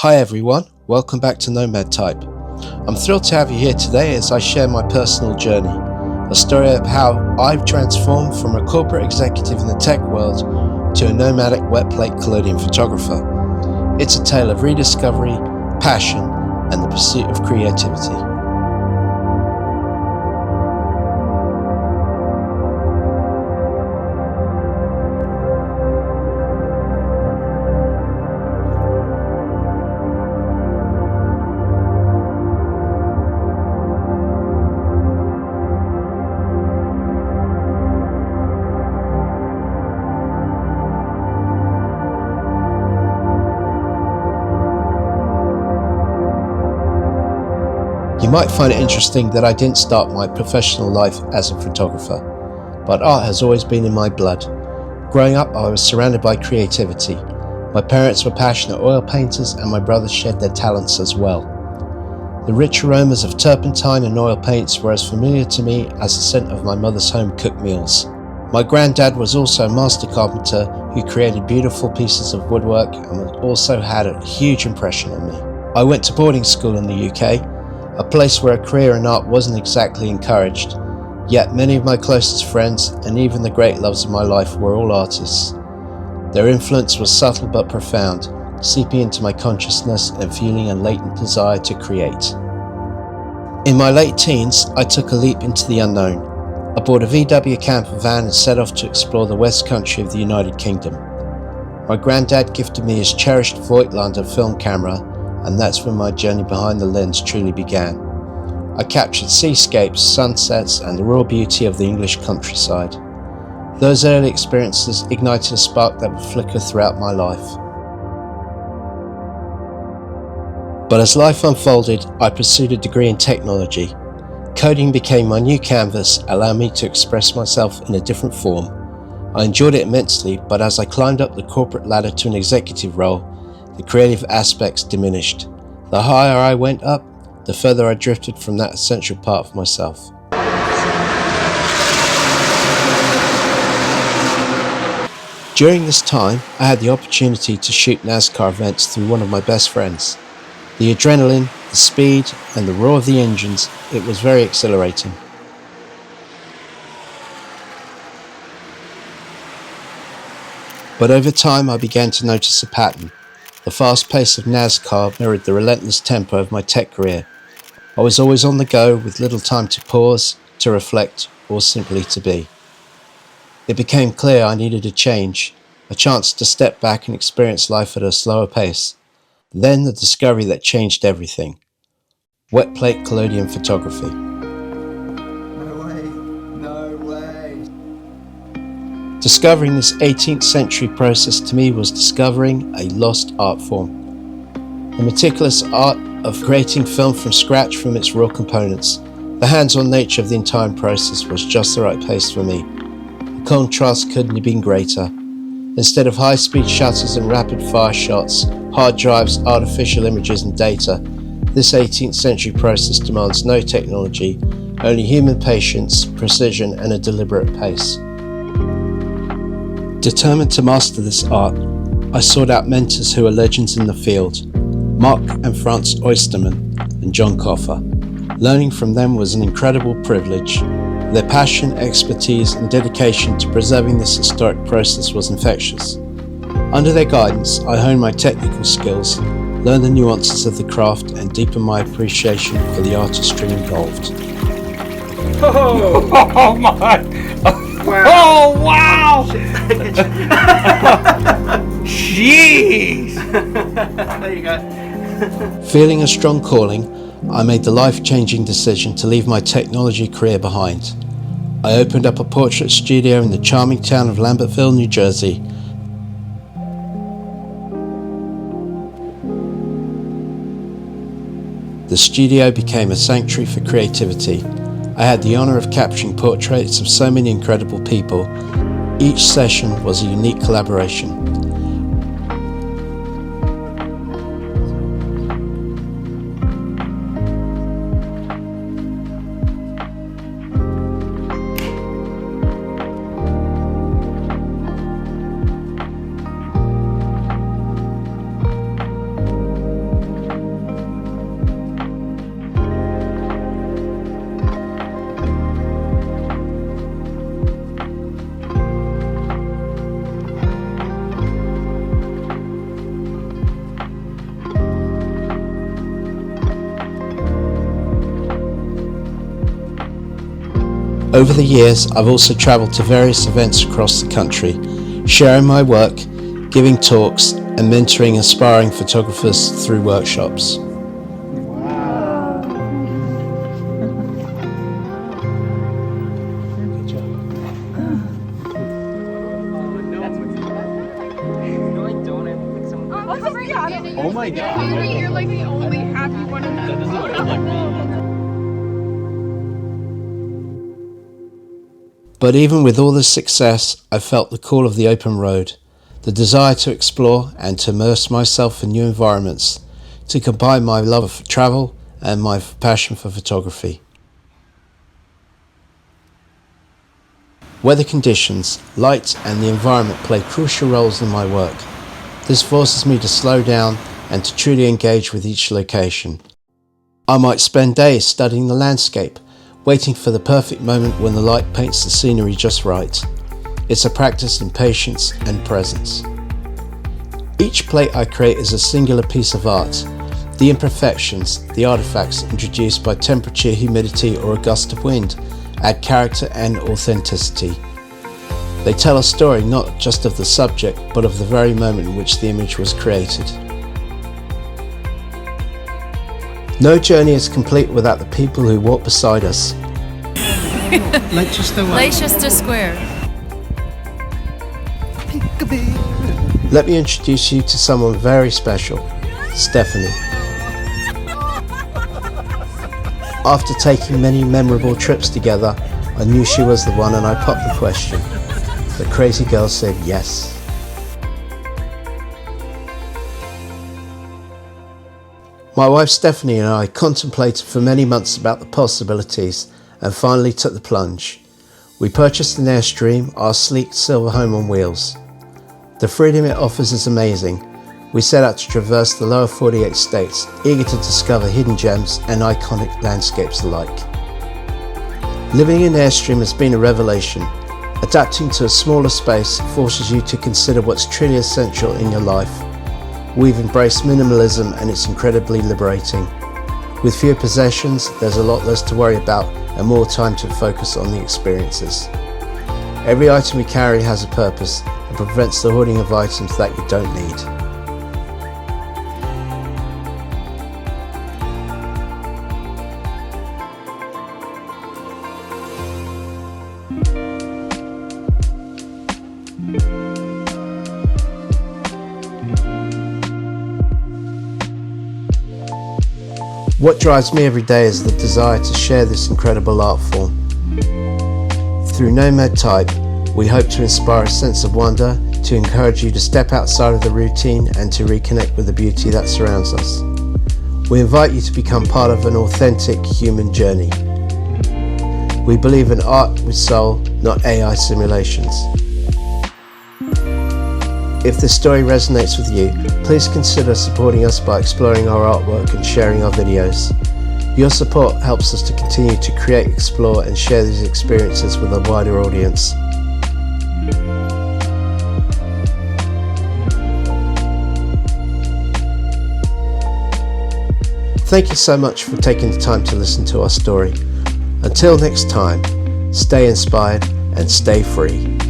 Hi everyone, welcome back to NomadType. I'm thrilled to have you here today as I share my personal journey, a story of how I've transformed from a corporate executive in the tech world to a nomadic wet plate collodion photographer. It's a tale of rediscovery, passion, and the pursuit of creativity. You might find it interesting that I didn't start my professional life as a photographer, but art has always been in my blood. Growing up, I was surrounded by creativity. My parents were passionate oil painters and my brothers shared their talents as well. The rich aromas of turpentine and oil paints were as familiar to me as the scent of my mother's home-cooked meals. My granddad was also a master carpenter who created beautiful pieces of woodwork and also had a huge impression on me. I went to boarding school in the UK, a place where a career in art wasn't exactly encouraged, yet many of my closest friends and even the great loves of my life were all artists. Their influence was subtle but profound, seeping into my consciousness and fueling a latent desire to create. In my late teens, I took a leap into the unknown. I bought a VW camper van and set off to explore the West Country of the United Kingdom. My granddad gifted me his cherished Voigtlander film camera, and that's when my journey behind the lens truly began. I captured seascapes, sunsets, and the raw beauty of the English countryside. Those early experiences ignited a spark that would flicker throughout my life. But as life unfolded, I pursued a degree in technology. Coding became my new canvas, allowing me to express myself in a different form. I enjoyed it immensely, but as I climbed up the corporate ladder to an executive role, the creative aspects diminished. The higher I went up, the further I drifted from that essential part of myself. During this time, I had the opportunity to shoot NASCAR events through one of my best friends. The adrenaline, the speed, and the roar of the engines, it was very exhilarating. But over time, I began to notice a pattern. The fast pace of NASCAR mirrored the relentless tempo of my tech career. I was always on the go with little time to pause, to reflect, or simply to be. It became clear I needed a change, a chance to step back and experience life at a slower pace. Then the discovery that changed everything. Wet plate collodion photography. No way. Discovering this 18th century process to me was discovering a lost art form. The meticulous art of creating film from scratch from its raw components. The hands-on nature of the entire process was just the right pace for me. The contrast couldn't have been greater. Instead of high-speed shutters and rapid-fire shots, hard drives, artificial images and data, this 18th century process demands no technology, only human patience, precision and a deliberate pace. Determined to master this art, I sought out mentors who are legends in the field, Mark and Franz Oysterman and John Coffer. Learning from them was an incredible privilege. Their passion, expertise and dedication to preserving this historic process was infectious. Under their guidance, I honed my technical skills, learned the nuances of the craft and deepened my appreciation for the artistry involved. Oh, Oh my! wow. Oh wow! Jeez! There you go. Feeling a strong calling, I made the life-changing decision to leave my technology career behind. I opened up a portrait studio in the charming town of Lambertville, New Jersey. The studio became a sanctuary for creativity. I had the honor of capturing portraits of so many incredible people. Each session was a unique collaboration. Over the years, I've also travelled to various events across the country, sharing my work, giving talks, and mentoring aspiring photographers through workshops. Oh my god. You're like the only happy one in that photo. But even with all this success, I felt the call of the open road, the desire to explore and to immerse myself in new environments, to combine my love of travel and my passion for photography. Weather conditions, light and the environment play crucial roles in my work. This forces me to slow down and to truly engage with each location. I might spend days studying the landscape, waiting for the perfect moment when the light paints the scenery just right. It's a practice in patience and presence. Each plate I create is a singular piece of art. The imperfections, the artifacts introduced by temperature, humidity or a gust of wind, add character and authenticity. They tell a story not just of the subject, but of the very moment in which the image was created. No journey is complete without the people who walk beside us. Leicester Square. Let me introduce you to someone very special, Stephanie. After taking many memorable trips together, I knew she was the one and I popped the question. The crazy girl said yes. My wife Stephanie and I contemplated for many months about the possibilities and finally took the plunge. We purchased an Airstream, our sleek silver home on wheels. The freedom it offers is amazing. We set out to traverse the lower 48 states, eager to discover hidden gems and iconic landscapes alike. Living in Airstream has been a revelation. Adapting to a smaller space forces you to consider what's truly essential in your life. We've embraced minimalism and it's incredibly liberating. With fewer possessions, there's a lot less to worry about and more time to focus on the experiences. Every item we carry has a purpose and prevents the hoarding of items that you don't need. What drives me every day is the desire to share this incredible art form. Through NomadType, we hope to inspire a sense of wonder, to encourage you to step outside of the routine and to reconnect with the beauty that surrounds us. We invite you to become part of an authentic human journey. We believe in art with soul, not AI simulations. If this story resonates with you, please consider supporting us by exploring our artwork and sharing our videos. Your support helps us to continue to create, explore and share these experiences with a wider audience. Thank you so much for taking the time to listen to our story. Until next time, stay inspired and stay free.